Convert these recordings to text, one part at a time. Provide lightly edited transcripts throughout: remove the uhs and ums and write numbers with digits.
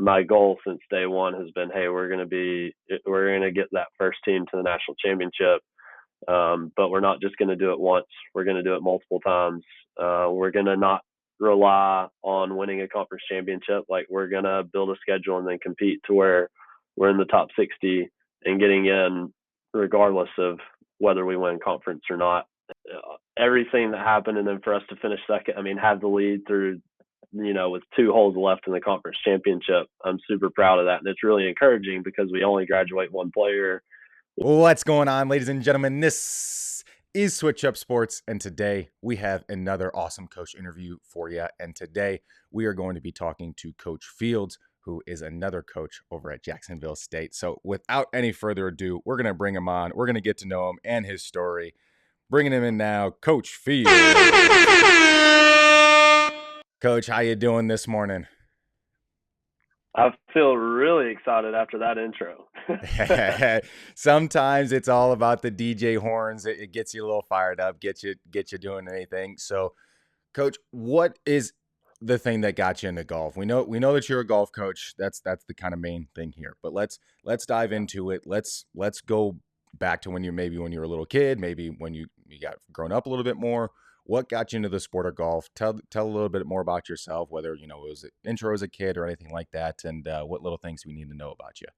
my goal since day one has been, hey, we're gonna get that first team to the national championship. But we're not just going to do it once. We're going to do it multiple times. We're going to not rely on winning a conference championship. Like, we're going to build a schedule and then compete to where we're in the top 60 and getting in regardless of whether we win conference or not. Everything that happened, and then for us to finish second, I mean, have the lead through, with 2 holes left in the conference championship, I'm super proud of that. And it's really encouraging because we only graduate 1 player. What's going on, ladies and gentlemen? This is Switch Up Sports, and today we have another awesome coach interview for you. And today we are going to be talking to Coach Fields, who is another coach over at Jacksonville State. So without any further ado, we're going to bring him on. We're going to get to know him and his story. Bringing him in now, Coach Fields. Coach, how you doing this morning? I feel really excited after that intro. Sometimes it's all about the DJ horns. It gets you a little fired up, get you doing anything. So, Coach, what is the thing that got you into golf? We know that you're a golf coach. That's the kind of main thing here. But let's dive into it. Let's go back to when you were a little kid, maybe when you got grown up a little bit more. What got you into the sport of golf? Tell a little bit more about yourself, whether it was an intro as a kid or anything like that, and what little things we need to know about you.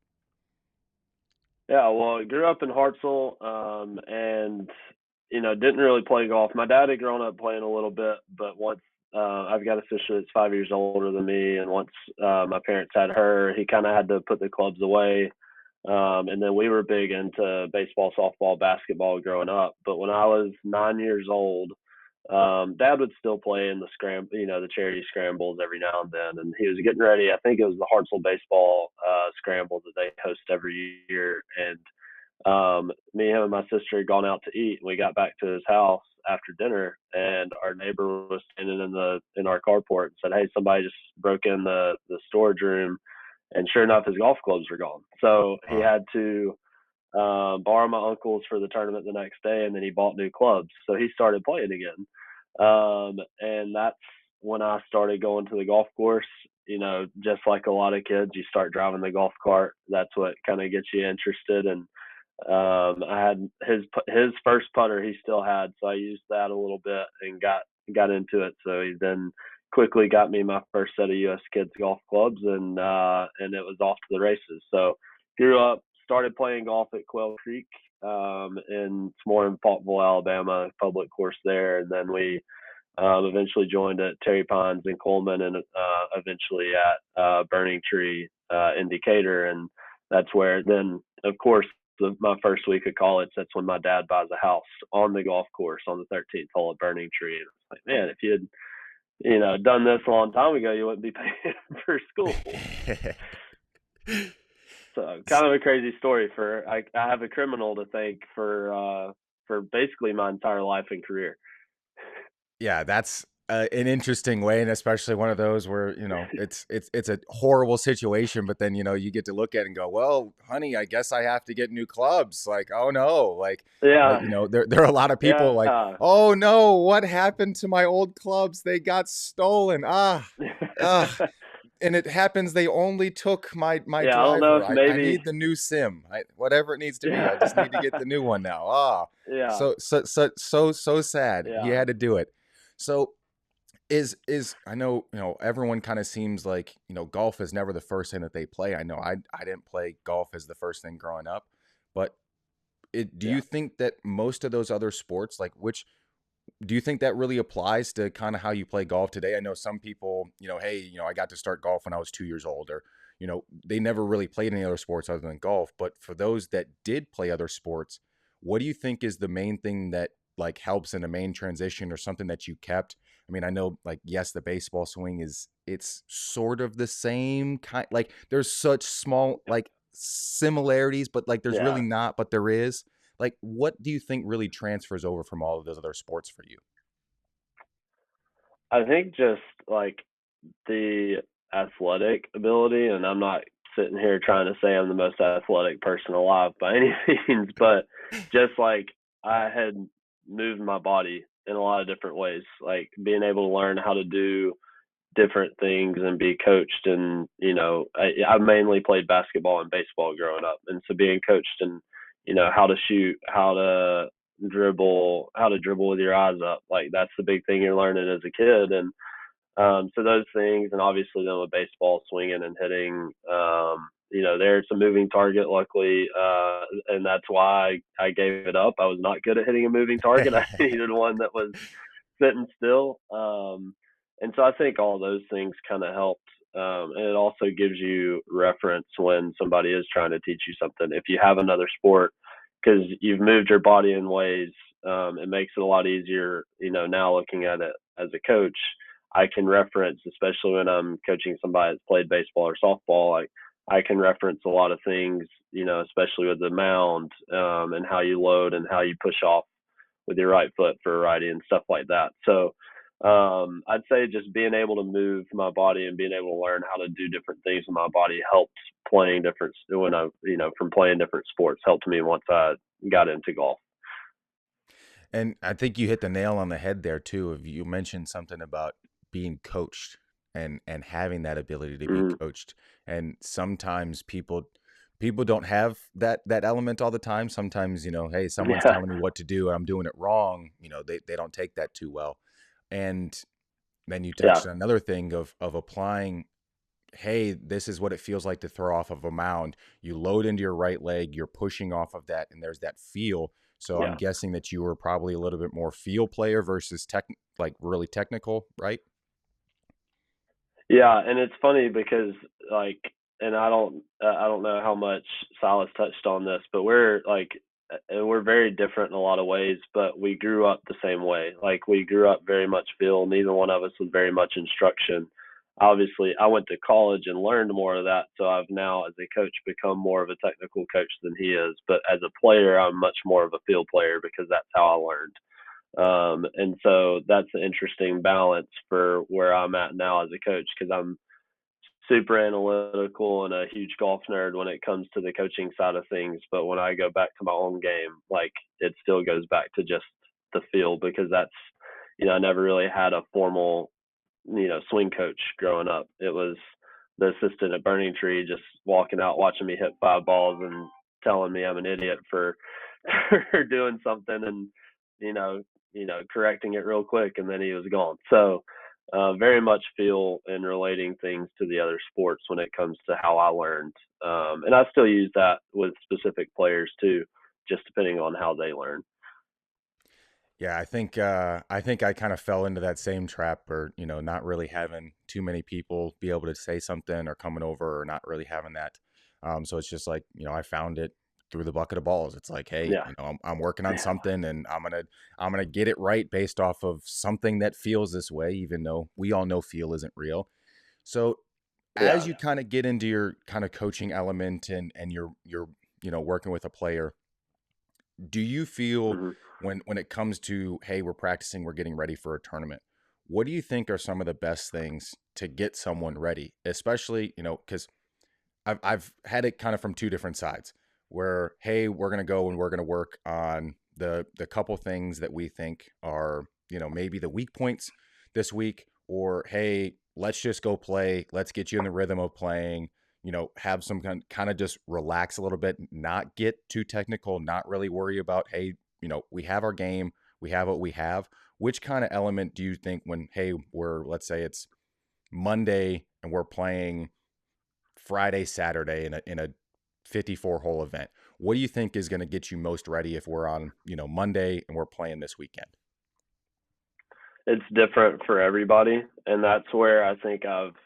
Yeah, well, I grew up in Hartselle, and didn't really play golf. My dad had grown up playing a little bit, but once I've got a sister that's 5 years older than me, and once my parents had her, he kind of had to put the clubs away. And then we were big into baseball, softball, basketball growing up. But when I was 9 years old, Dad would still play in the charity scrambles every now and then, and he was getting ready. I think it was the Hartselle baseball scramble that they host every year, and me, him, and my sister had gone out to eat, and we got back to his house after dinner, and our neighbor was standing in our carport and said, "Hey, somebody just broke in the storage room," and sure enough, his golf clubs were gone. So he had to borrow my uncle's for the tournament the next day, and then he bought new clubs. So he started playing again. And that's when I started going to the golf course. Just like a lot of kids, you start driving the golf cart. That's what kind of gets you interested. And I had his first putter he still had, so I used that a little bit and got into it. So he then quickly got me my first set of U.S. kids golf clubs, and it was off to the races. So grew up, started playing golf at Quail Creek, in Faultville, Alabama, public course there, and then we eventually joined at Terry Pines in Coleman, and eventually at Burning Tree in Decatur, and that's where then, of course, my first week of college, that's when my dad buys a house on the golf course on the 13th hole at Burning Tree. And I was like, man, if you had done this a long time ago, you wouldn't be paying for school. So kind of a crazy story. I have a criminal to thank for basically my entire life and career. Yeah, that's an interesting way, and especially one of those where it's a horrible situation, but then you get to look at it and go, well, honey, I guess I have to get new clubs. Like, oh no, yeah, there are a lot of people like, oh no, what happened to my old clubs? They got stolen. And it happens. They only took my driver. I don't know if maybe I need the new sim. Whatever it needs to be. I just need to get the new one now. Yeah. So sad. Yeah. He had to do it. So is I know everyone kind of seems like golf is never the first thing that they play. I know I didn't play golf as the first thing growing up, but do you think that most of those other sports, do you think that really applies to kind of how you play golf today? I know some people, hey, I got to start golf when I was 2 years old, or, they never really played any other sports other than golf. But for those that did play other sports, what do you think is the main thing that helps in a main transition or something that you kept? I mean, I know yes, the baseball swing it's sort of the same kind, there's such small similarities, but there's really not, but there is. What do you think really transfers over from all of those other sports for you? I think just the athletic ability, and I'm not sitting here trying to say I'm the most athletic person alive by any means, but just I had moved my body in a lot of different ways, being able to learn how to do different things and be coached. And I mainly played basketball and baseball growing up, and so being coached and how to shoot, how to dribble with your eyes up, like that's the big thing you're learning as a kid. And so those things, and obviously then with baseball, swinging and hitting, there it's a moving target, luckily, and that's why I gave it up. I was not good at hitting a moving target. I needed one that was sitting still. And so I think all those things kind of helped. And it also gives you reference when somebody is trying to teach you something. If you have another sport, because you've moved your body in ways, it makes it a lot easier. Now looking at it as a coach, I can reference, especially when I'm coaching somebody that's played baseball or softball, like I can reference a lot of things, especially with the mound, and how you load and how you push off with your right foot for a righty and stuff like that. So I'd say just being able to move my body and being able to learn how to do different things with my body helped playing different when I from playing different sports helped me once I got into golf. And I think you hit the nail on the head there too. If you mentioned something about being coached and having that ability to be Mm-hmm. coached, and sometimes people don't have that element all the time. Sometimes hey, someone's Yeah, telling me what to do and I'm doing it wrong. They don't take that too well. And then you yeah, touched on another thing of applying, hey, this is what it feels like to throw off of a mound. You load into your right leg, you're pushing off of that, and there's that feel. So I'm yeah. guessing that you were probably a little bit more feel player versus like really technical, right? Yeah, and it's funny because like, and I don't know how much Silas touched on this, but we're very different in a lot of ways, but we grew up the same way. Like we grew up very much feel. Neither one of us was very much instruction. Obviously, I went to college and learned more of that, so I've now, as a coach, become more of a technical coach than he is. But as a player, I'm much more of a field player because that's how I learned. And so that's an interesting balance for where I'm at now as a coach, because I'm super analytical and a huge golf nerd when it comes to the coaching side of things. But when I go back to my own game, like it still goes back to just the feel, because that's, I never really had a formal, swing coach growing up. It was the assistant at Burning Tree just walking out, watching me hit 5 balls and telling me I'm an idiot for, for doing something, and, you know, correcting it real quick, and then he was gone. So, very much feel in relating things to the other sports when it comes to how I learned. And I still use that with specific players too, just depending on how they learn. Yeah, I think I kind of fell into that same trap, or not really having too many people be able to say something or coming over, or not really having that. So it's just like I found it through the bucket of balls. It's like, hey, Yeah. I'm working on something, and I'm gonna get it right based off of something that feels this way, even though we all know feel isn't real. So as Yeah. you kind of get into your kind of coaching element, and you're working with a player, do you feel Hmm. when it comes to, hey, we're practicing, we're getting ready for a tournament, what do you think are some of the best things to get someone ready, especially because I've had it kind of from two different sides, where hey, we're going to go and we're going to work on the couple things that we think are maybe the weak points this week, or hey, let's just go play, let's get you in the rhythm of playing, have some kind of just relax a little bit, not get too technical, not really worry about, hey, we have our game, we have what we have. Which kind of element do you think when, hey, let's say it's Monday and we're playing Friday, Saturday in a 54 hole event, what do you think is going to get you most ready if we're on, Monday and we're playing this weekend? It's different for everybody, and that's where I think I've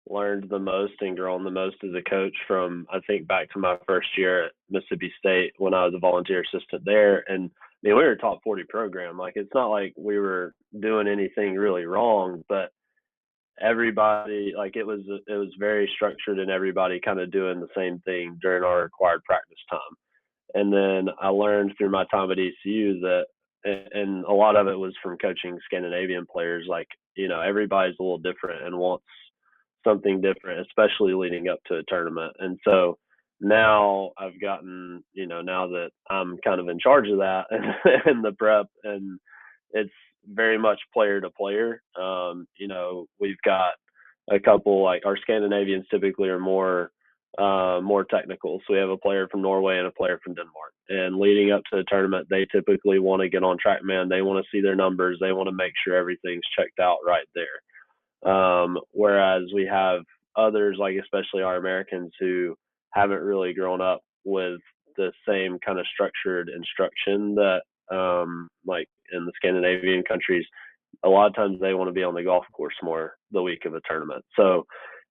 learned the most and grown the most as a coach. From, I think, back to my first year at Mississippi State when I was a volunteer assistant there. And I mean, we were a top 40 program. Like, it's not like we were doing anything really wrong, but everybody, like, it was very structured, and everybody kind of doing the same thing during our required practice time. And then I learned through my time at ECU that, and a lot of it was from coaching Scandinavian players, like, everybody's a little different and wants something different, especially leading up to a tournament. And so now I've gotten, now that I'm kind of in charge of that and, and the prep, and it's very much player to player. We've got a couple, like our Scandinavians typically are more technical. So we have a player from Norway and a player from Denmark. And leading up to the tournament, they typically want to get on TrackMan. They want to see their numbers. They want to make sure everything's checked out right there. Whereas we have others, like especially our Americans, who haven't really grown up with the same kind of structured instruction that, like in the Scandinavian countries, a lot of times they want to be on the golf course more the week of a tournament. So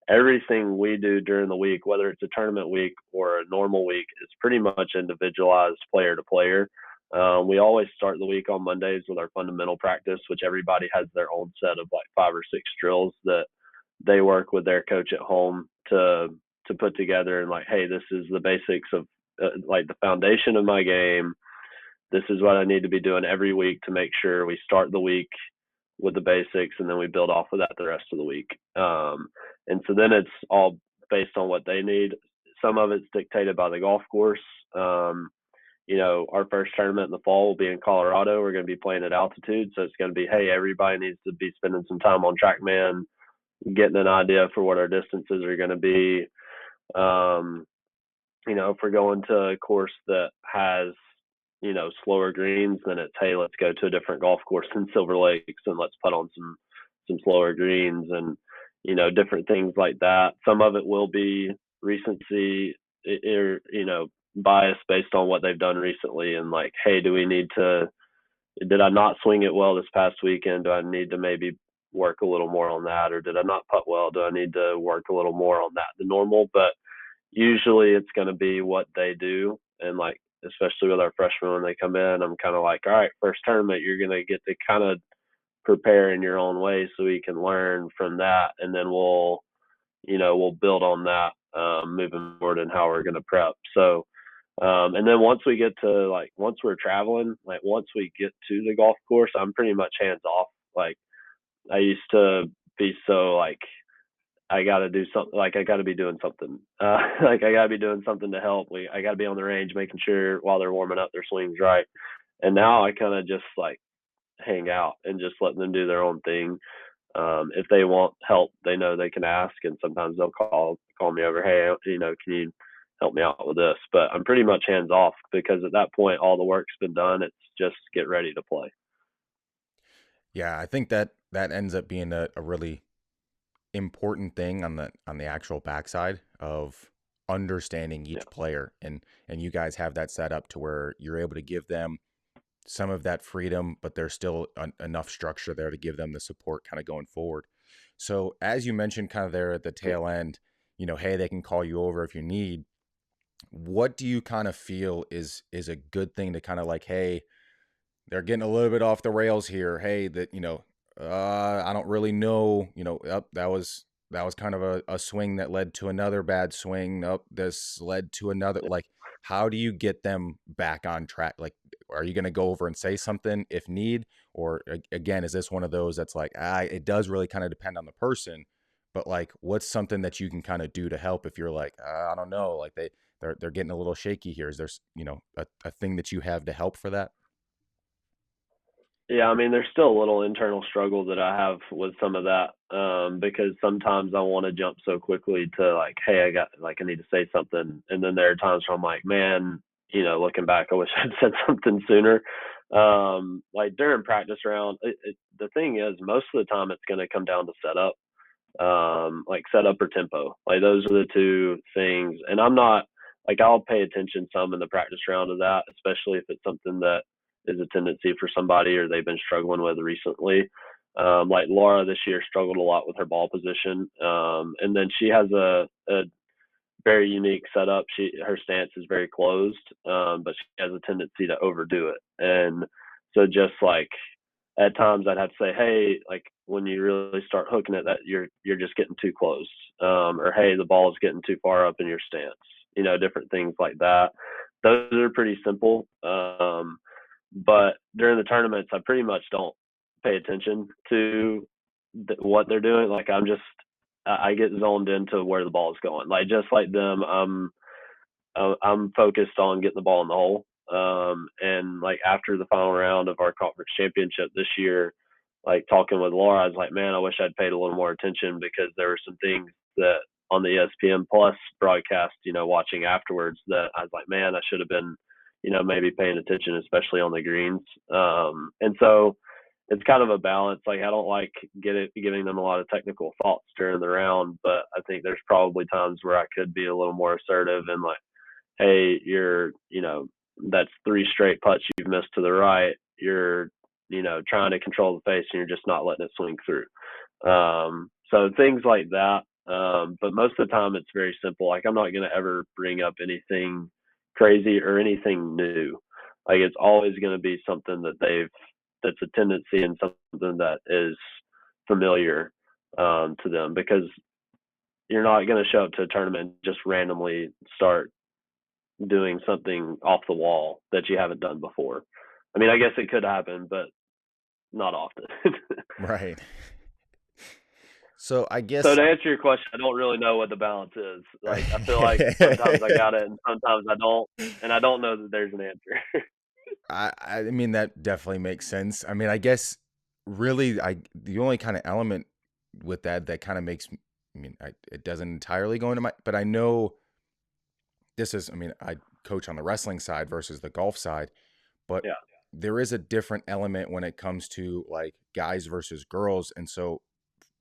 everything we do during the week, whether it's a tournament week or a normal week, is pretty much individualized player to player. We always start the week on Mondays with our fundamental practice, which everybody has their own set of like 5 or 6 drills that they work with their coach at home to put together, and like, hey, this is the basics of like the foundation of my game. This is what I need to be doing every week to make sure we start the week with the basics, and then we build off of that the rest of the week. And so then it's all based on what they need. Some of it's dictated by the golf course. Our first tournament in the fall will be in Colorado. We're going to be playing at altitude. So it's going to be, hey, everybody needs to be spending some time on TrackMan, getting an idea for what our distances are going to be. If we're going to a course that has, slower greens, then it's, hey, let's go to a different golf course in Silver Lakes and let's put on some slower greens and, different things like that. Some of it will be recency or, bias based on what they've done recently, and like, hey, did I not swing it well this past weekend? Do I need to maybe work a little more on that? Or did I not putt well? Do I need to work a little more on that than normal? But usually it's going to be what they do. And like, especially with our freshmen, when they come in, I'm kind of like, all right, first tournament, you're going to get to kind of prepare in your own way so we can learn from that. And then we'll build on that moving forward and how we're going to prep. So, and then once we're traveling, like once we get to the golf course, I'm pretty much hands off. Like I used to be so like, I got to do something, like I got to be doing something. Like I got to be doing something to help. I got to be on the range, making sure while they're warming up their swings right. And now I kind of just like hang out and just let them do their own thing. If they want help, they know they can ask, and sometimes they'll call me over. Hey, can you help me out with this? But I'm pretty much hands off because at that point, all the work's been done. It's just get ready to play. Yeah, I think that ends up being a really important thing on the actual backside of understanding Yeah. each player, and you guys have that set up to where you're able to give them some of that freedom, but there's still enough structure there to give them the support kind of going forward. So as you mentioned kind of there at the tail end, hey, they can call you over if you need. What do you kind of feel is a good thing to kind of like, hey, they're getting a little bit off the rails here. Hey, that, I don't really know, that was kind of a swing that led to another bad swing. Up, this led to another. Like, how do you get them back on track? Like, are you going to go over and say something if need? Or again, is this one of those that's like, it does really kind of depend on the person, but like, what's something that you can kind of do to help if you're like, I don't know, like they're getting a little shaky here. Is there, a thing that you have to help for that? Yeah, I mean, there's still a little internal struggle that I have with some of that, because sometimes I want to jump so quickly to like, hey, I need to say something, and then there are times where I'm like, man, looking back, I wish I'd said something sooner. Like during practice round, the thing is, most of the time it's going to come down to setup, like setup or tempo. Like those are the two things, and I'm not like I'll pay attention some in the practice round of that, especially if it's something that is a tendency for somebody or they've been struggling with recently. Like Laura this year struggled a lot with her ball position, and then she has a very unique setup. Her stance is very closed, but she has a tendency to overdo it, and so just like at times I'd have to say, hey, like when you really start hooking it, that you're just getting too close, or hey, the ball is getting too far up in your stance. Different things like that. Those are pretty simple. But during the tournaments, I pretty much don't pay attention to what they're doing. Like I get zoned into where the ball is going. Like just like them, I'm focused on getting the ball in the hole. And like after the final round of our conference championship this year, like talking with Laura, I was like, man, I wish I'd paid a little more attention because there were some things that on the ESPN Plus broadcast, watching afterwards that I was like, man, I should have been, maybe paying attention, especially on the greens. And so it's kind of a balance. Like I don't like giving them a lot of technical thoughts during the round, but I think there's probably times where I could be a little more assertive and like, hey, that's three straight putts you've missed to the right. You're, trying to control the face and you're just not letting it swing through. So things like that. But most of the time it's very simple. Like I'm not going to ever bring up anything crazy or anything new. Like it's always going to be something that's a tendency and something that is familiar to them, because you're not going to show up to a tournament and just randomly start doing something off the wall that you haven't done before. I mean, I guess it could happen, but not often. Right. So I guess. So to answer your question, I don't really know what the balance is. Like I feel like sometimes I got it and sometimes I don't, and I don't know that there's an answer. I mean, that definitely makes sense. I mean, I guess really the only kind of element with that kind of makes, I mean, it doesn't entirely go into but I know this is, I mean, I coach on the wrestling side versus the golf side, but Yeah. there is a different element when it comes to like guys versus girls. And so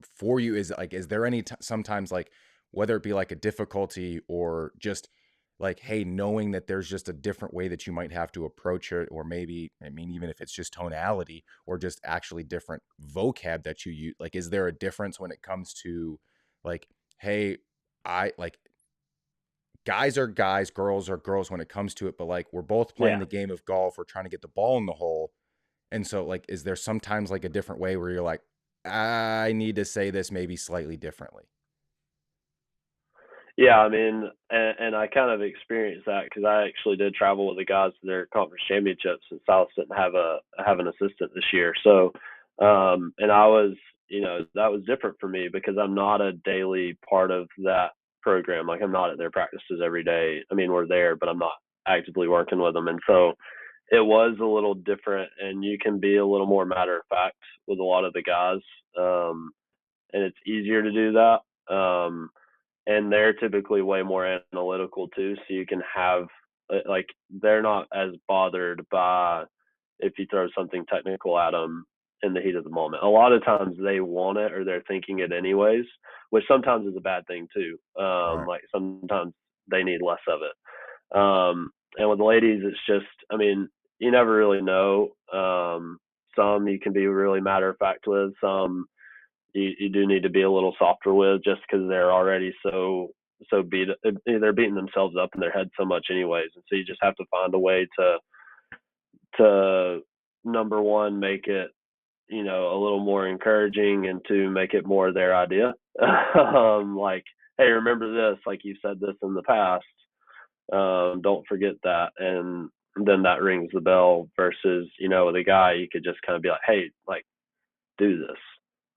for you, is there any sometimes like, whether it be like a difficulty or just like, hey, knowing that there's just a different way that you might have to approach it, or maybe, I mean, even if it's just tonality or just actually different vocab that you use, like, is there a difference when it comes to like, hey, I like, guys are guys, girls are girls when it comes to it, but like we're both playing the game of golf, we're trying to get the ball in the hole. And so like, is there sometimes like a different way where you're like, I need to say this maybe slightly differently? Yeah, I mean, and I kind of experienced that because I actually did travel with the guys to their conference championships, and South didn't have an assistant this year. So, and I was, that was different for me because I'm not a daily part of that program. Like I'm not at their practices every day. I mean, we're there, but I'm not actively working with them, and so it was a little different. And you can be a little more matter of fact with a lot of the guys, and it's easier to do that. And they're typically way more analytical too, so you can have like they're not as bothered by if you throw something technical at them in the heat of the moment. A lot of times they want it or they're thinking it anyways, which sometimes is a bad thing too. Right. Like sometimes they need less of it. And with the ladies, it's just, I mean, you never really know. Some you can be really matter of fact with, some you do need to be a little softer with, just because they're already so beat, they're beating themselves up in their head so much anyways, and so you just have to find a way to number one, make it, a little more encouraging, and to make it more their idea. Like, hey, remember this, like you said this in the past, don't forget that. And then that rings the bell versus, with a guy, you could just kind of be like, hey, like, do this.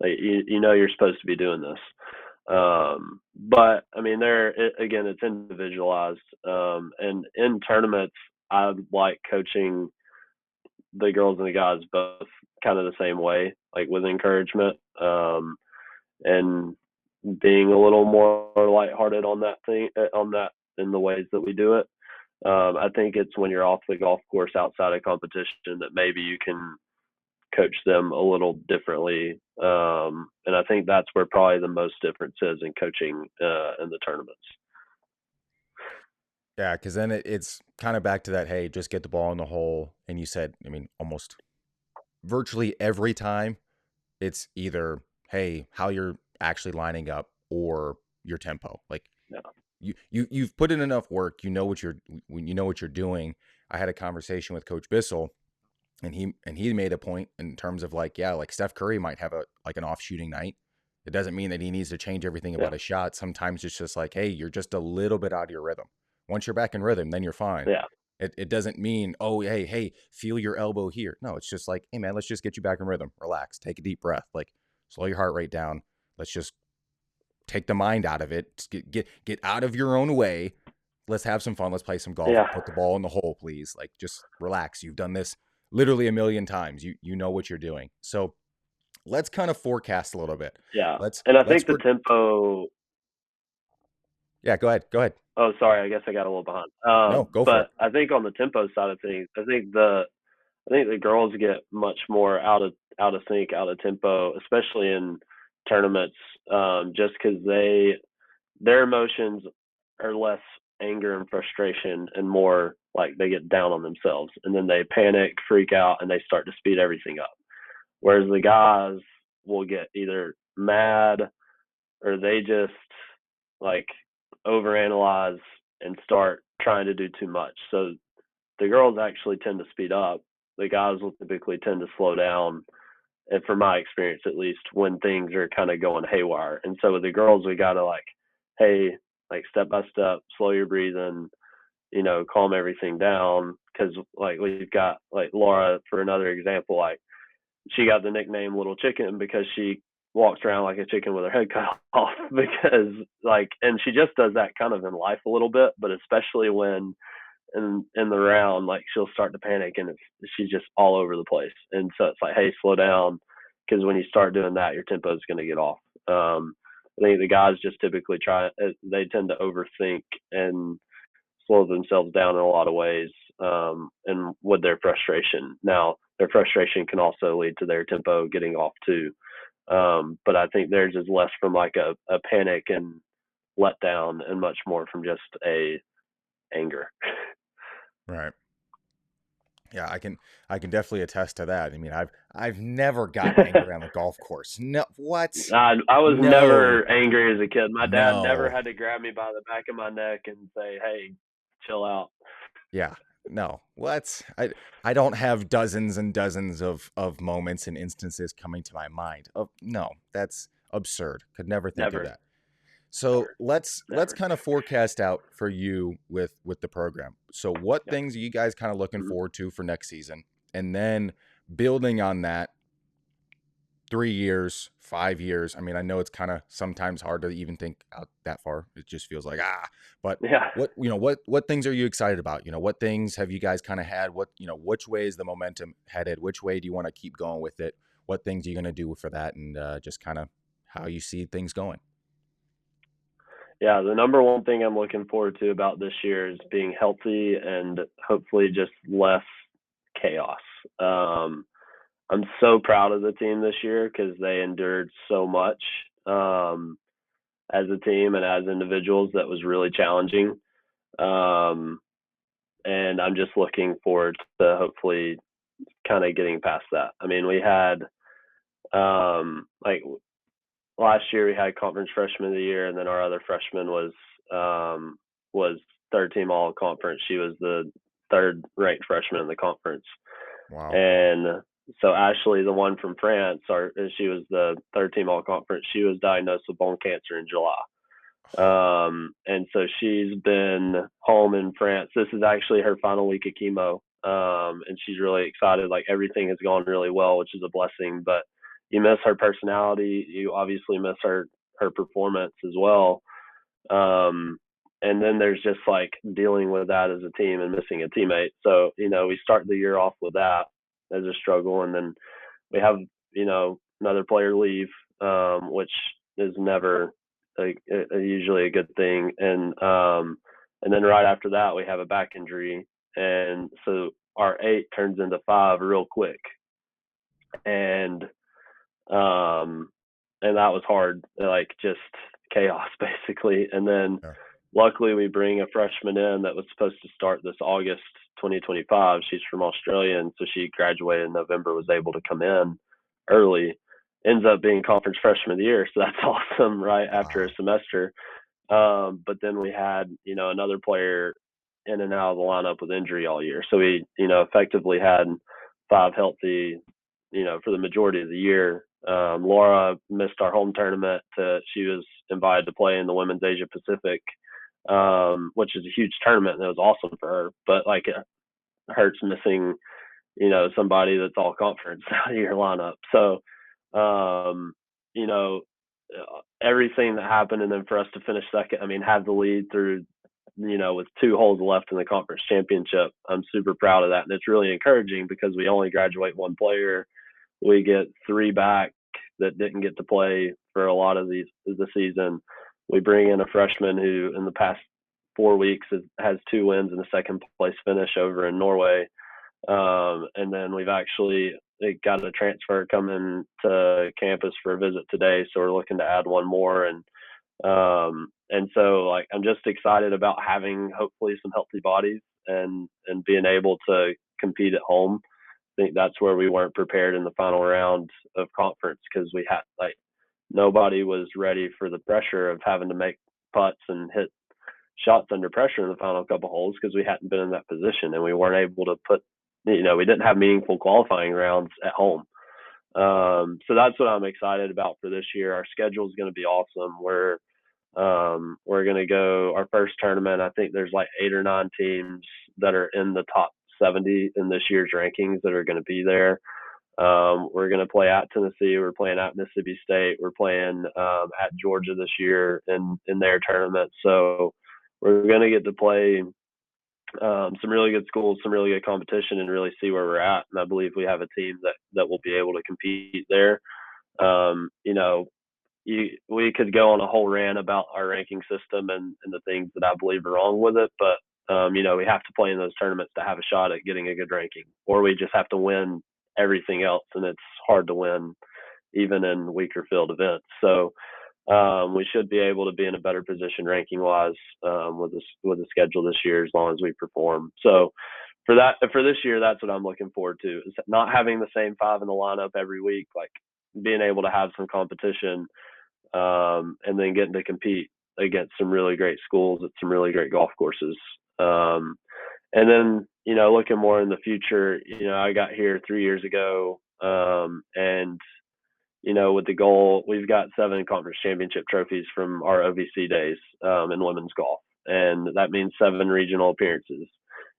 Like, you're supposed to be doing this. But I mean, again, it's individualized. And in tournaments, I like coaching the girls and the guys both kind of the same way, like with encouragement, and being a little more lighthearted on that in the ways that we do it. I think it's when you're off the golf course outside of competition that maybe you can coach them a little differently. And I think that's where probably the most difference is in coaching in the tournaments. Yeah, because then it's kind of back to that, hey, just get the ball in the hole. And you said, I mean, almost virtually every time it's either, hey, how you're actually lining up or your tempo. Like Yeah. you've put in enough work, you know what you're doing. I had a conversation with Coach Bissell, and he made a point in terms of like, yeah, like Steph Curry might have an off shooting night. It doesn't mean that he needs to change everything about his shot. Sometimes it's just like, hey, you're just a little bit out of your rhythm. Once you're back in rhythm, then you're fine. Yeah. It doesn't mean, oh, hey, feel your elbow here. No, it's just like, hey man, let's just get you back in rhythm. Relax, take a deep breath, like slow your heart rate down. Let's just take the mind out of it. Get out of your own way. Let's have some fun. Let's play some golf. Yeah. Put the ball in the hole, please. Like, just relax. You've done this literally a million times. You know what you're doing. So let's kind of forecast a little bit. Yeah. Let's And I let's think the for tempo. Yeah, go ahead. Go ahead. Oh, sorry. I guess I got a little behind. No, go for it. But I think on the tempo side of things, I think the girls get much more out of sync, out of tempo, especially in tournaments, just because their emotions are less anger and frustration and more like they get down on themselves and then they panic, freak out, and they start to speed everything up. Whereas the guys will get either mad or they just like overanalyze and start trying to do too much. So the girls actually tend to speed up. The guys will typically tend to slow down. And from my experience, at least, when things are kind of going haywire. And so with the girls, we got to like, hey, like step by step, slow your breathing, calm everything down. Cause like we've got like Laura, for another example, like she got the nickname Little Chicken because she walks around like a chicken with her head cut off because like, and she just does that kind of in life a little bit, but especially when in the round, like she'll start to panic and she's just all over the place. And so it's like, hey, slow down, because when you start doing that, your tempo is going to get off. I think the guys just typically they tend to overthink and slow themselves down in a lot of ways, and with their frustration. Now, their frustration can also lead to their tempo getting off too. But I think theirs is less from like a panic and letdown and much more from just a anger. Right. Yeah, I can definitely attest to that. I mean, I've never gotten angry on the golf course. No, what? I was No, never angry as a kid. My dad never no. had to grab me by the back of my neck and say, "Hey, chill out." Yeah, no. What? I don't have dozens and dozens of moments and instances coming to my mind. Oh, no, that's absurd. Could never think of Never, that. So let's never. kind of forecast out for you with the program. So what Yep. things are you guys kind of looking Mhm. forward to for next season? And then building on that, 3 years, 5 years. I mean, I know it's kind of sometimes hard to even think out that far. It just feels like but Yeah. what things are you excited about? What things have you guys kind of had? Which way is the momentum headed? Which way do you want to keep going with it? What things are you going to do for that? And just kind of how you see things going. Yeah, the number one thing I'm looking forward to about this year is being healthy and hopefully just less chaos. Um, I'm so proud of the team this year because they endured so much, um, as a team and as individuals that was really challenging. Um, and I'm just looking forward to hopefully kind of getting past that. I mean, we had like last year we had conference freshman of the year, and then our other freshman was third team all conference. She was the third ranked freshman in the conference, Wow. and so Ashley, the one from France, she was the third team all conference. She was diagnosed with bone cancer in July. And so she's been home in France. This is actually her final week of chemo. And she's really excited. Like everything has gone really well, which is a blessing, but you miss her personality. You obviously miss her performance as well. And then there's just like dealing with that as a team and missing a teammate. So, we start the year off with that as a struggle. And then we have, another player leave, which is never usually a good thing. And then right after that, we have a back injury. And so our 8 turns into 5 real quick. And, um, and that was hard, like just chaos basically. And then Yeah. luckily we bring a freshman in that was supposed to start this August 2025. She's from Australia, and so she graduated in November, was able to come in early, ends up being conference freshman of the year, so that's awesome right after a Wow. semester. But then we had another player in and out of the lineup with injury all year, so we effectively had 5 healthy for the majority of the year. Laura missed our home tournament. She was invited to play in the Women's Asia Pacific, which is a huge tournament, and it was awesome for her. But like, it hurts missing, somebody that's all conference out of your lineup. So, um, you know, everything that happened, and then for us to finish second, I mean, have the lead through, with 2 holes left in the conference championship. I'm super proud of that, and it's really encouraging because we only graduate 1 player. We get 3 back that didn't get to play for a lot of the season. We bring in a freshman who, in the past 4 weeks, has 2 wins and a second place finish over in Norway. And then we've actually got a transfer coming to campus for a visit today, so we're looking to add one more. And so, like, I'm just excited about having hopefully some healthy bodies and being able to compete at home. I think that's where we weren't prepared in the final round of conference, because we had, like, nobody was ready for the pressure of having to make putts and hit shots under pressure in the final couple holes, because we hadn't been in that position and we weren't able to we didn't have meaningful qualifying rounds at home. So that's what I'm excited about for this year. Our schedule is going to be awesome. We're going to go our first tournament. I think there's like 8 or 9 teams that are in the top 70 in this year's rankings that are going to be there. We're going to play at Tennessee. We're playing at Mississippi State. We're playing at Georgia this year in their tournament. So we're going to get to play some really good schools, some really good competition, and really see where we're at. And I believe we have a team that will be able to compete there. You know, we could go on a whole rant about our ranking system and the things that I believe are wrong with it, but we have to play in those tournaments to have a shot at getting a good ranking, or we just have to win everything else, and it's hard to win even in weaker field events. So we should be able to be in a better position ranking wise with the schedule this year, as long as we perform. So for this year, that's what I'm looking forward to, is not having the same 5 in the lineup every week, like being able to have some competition, and then getting to compete against some really great schools at some really great golf courses. And then, looking more in the future, I got here 3 years ago, and with the goal, we've got 7 conference championship trophies from our OVC days in women's golf, and that means 7 regional appearances.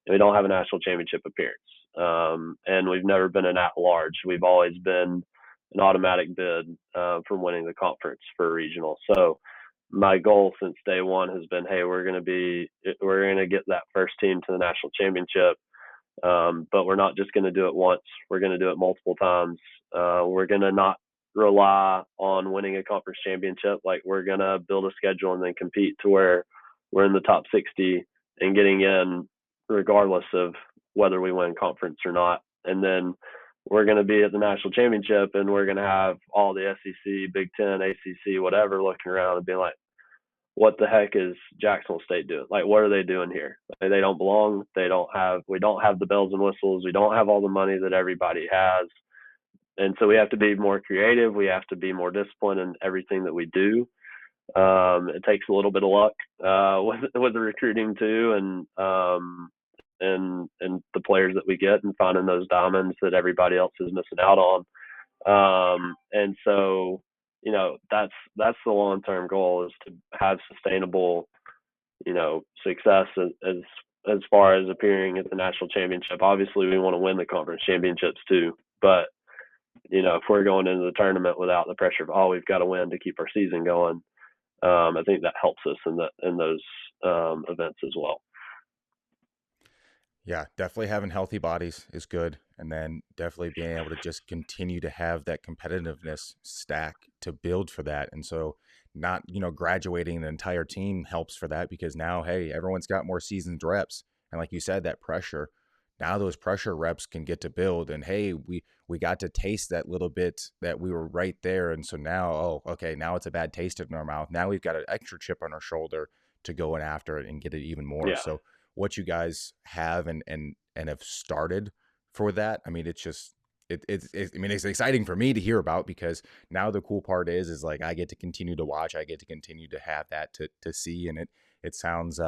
And we don't have a national championship appearance, and we've never been an at-large. We've always been an automatic bid for winning the conference for a regional. So my goal since day one has been, hey, we're going to get that first team to the national championship. But we're not just going to do it once. We're going to do it multiple times. We're going to not rely on winning a conference championship. Like, we're going to build a schedule and then compete to where we're in the top 60 and getting in regardless of whether we win conference or not. And then we're going to be at the national championship, and we're going to have all the SEC, Big Ten, ACC, whatever, looking around and being like, what the heck is Jacksonville State doing? Like, what are they doing here? Like, they don't belong. We don't have the bells and whistles. We don't have all the money that everybody has. And so we have to be more creative. We have to be more disciplined in everything that we do. It takes a little bit of luck with the recruiting too, and the players that we get, and finding those diamonds that everybody else is missing out on. And so, that's the long-term goal, is to have sustainable, success as far as appearing at the national championship. Obviously, we want to win the conference championships too, but if we're going into the tournament without the pressure of, we've got to win to keep our season going, I think that helps us in those events as well. Yeah, definitely having healthy bodies is good. And then definitely being able to just continue to have that competitiveness stack to build for that. And so not, graduating the entire team helps for that, because now, hey, everyone's got more seasoned reps. And like you said, that pressure, now those pressure reps can get to build. And hey, we got to taste that little bit that we were right there. And so now, okay, now it's a bad taste in our mouth. Now we've got an extra chip on our shoulder to go in after it and get it even more. Yeah. So what you guys have and have started for that, I mean, it's just it's exciting for me to hear about, because now the cool part is like, I get to continue to watch, I get to continue to have that to see, and it sounds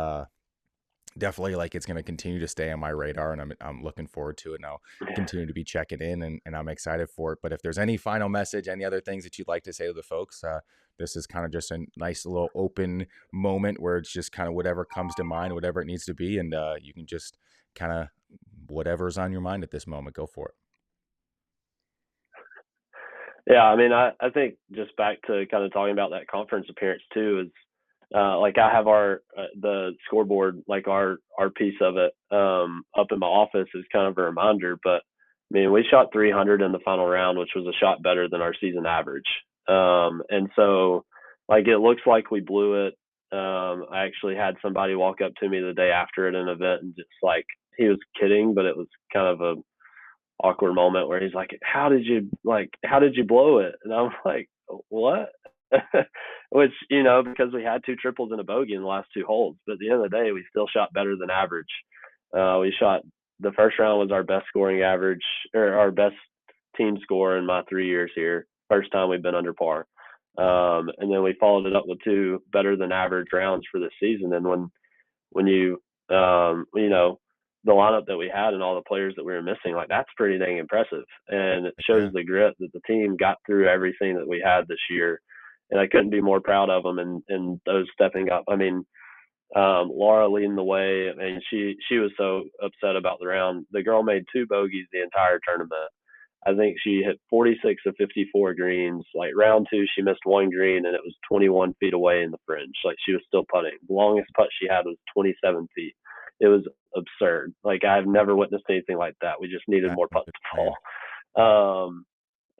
definitely like it's going to continue to stay on my radar, and I'm looking forward to it, and I'll continue to be checking in, and I'm excited for it. But if there's any final message, any other things that you'd like to say to the folks, this is kind of just a nice little open moment where it's just kind of whatever comes to mind, whatever it needs to be, and you can just kind of whatever's on your mind at this moment, go for it. Yeah, I mean, I think just back to kind of talking about that conference appearance too, is like, I have the scoreboard, like our piece of it up in my office, is kind of a reminder. But mean, we shot 300 in the final round, which was a shot better than our season average. And so, like, it looks like we blew it. I actually had somebody walk up to me the day after at an event and just like he was kidding, but it was kind of a awkward moment where he's like, how did you blow it?" And I'm like, "What?" Which, because we had two triples and a bogey in the last two holes, but at the end of the day, we still shot better than average. We shot the first round was our best scoring average or our best team score in my 3 years here. First time we've been under par. Wow. And then we followed it up with two better than average rounds for this season. And when the lineup that we had and all the players that we were missing, like that's pretty dang impressive. And it shows Yeah. the grit that the team got through everything that we had this year. And I couldn't be more proud of them and those stepping up. I mean, Laura leading the way. I mean, she was so upset about the round. The girl made two bogeys the entire tournament. I think she hit 46 of 54 greens. Like round two, she missed one green and it was 21 feet away in the fringe. Like she was still putting. The longest putt she had was 27 feet. It was absurd. Like I've never witnessed anything like that. We just needed That's more putts to insane. fall.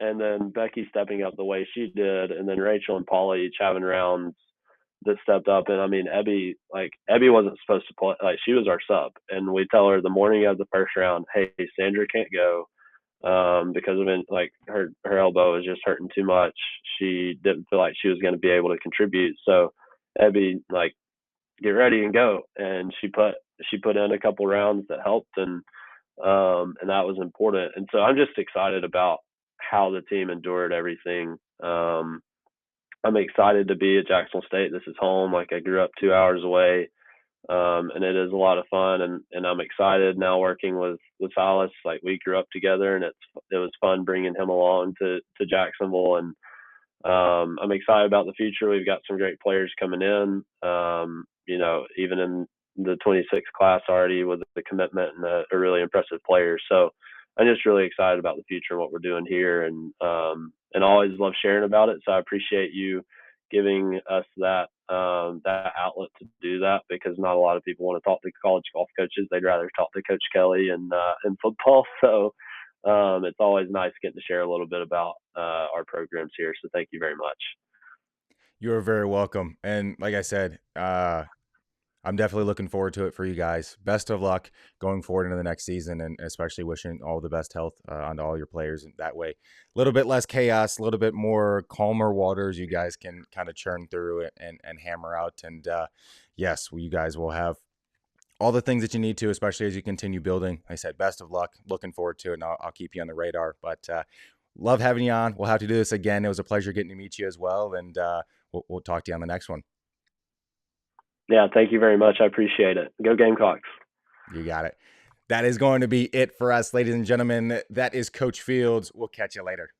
And then Becky stepping up the way she did, and then Rachel and Paula each having rounds that stepped up. And I mean, Ebby wasn't supposed to play. Like she was our sub, and we tell her the morning of the first round, "Hey, Sandra can't go because of it, like her elbow is just hurting too much. She didn't feel like she was going to be able to contribute. So Ebby, like, get ready and go." And she put in a couple rounds that helped, and that was important. And so I'm just excited about how the team endured everything. I'm excited to be at Jacksonville State. This is home. Like I grew up 2 hours away, and it is a lot of fun. And I'm excited now working with Silas. Like we grew up together, and it was fun bringing him along to Jacksonville. And I'm excited about the future. We've got some great players coming in. Even in the 26 class already with the commitment and a really impressive player. So I'm just really excited about the future and what we're doing here, and I always love sharing about it. So I appreciate you giving us that outlet to do that because not a lot of people want to talk to college golf coaches. They'd rather talk to Coach Kelly and in football. So it's always nice getting to share a little bit about our programs here. So thank you very much. You're very welcome. And like I said, I'm definitely looking forward to it for you guys. Best of luck going forward into the next season, and especially wishing all the best health onto all your players. And that way, a little bit less chaos, a little bit more calmer waters you guys can kind of churn through it and hammer out. And yes, you guys will have all the things that you need to, especially as you continue building. Like I said, best of luck. Looking forward to it, and I'll keep you on the radar. But love having you on. We'll have to do this again. It was a pleasure getting to meet you as well, and we'll talk to you on the next one. Yeah, thank you very much. I appreciate it. Go Gamecocks. You got it. That is going to be it for us, ladies and gentlemen. That is Coach Fields. We'll catch you later.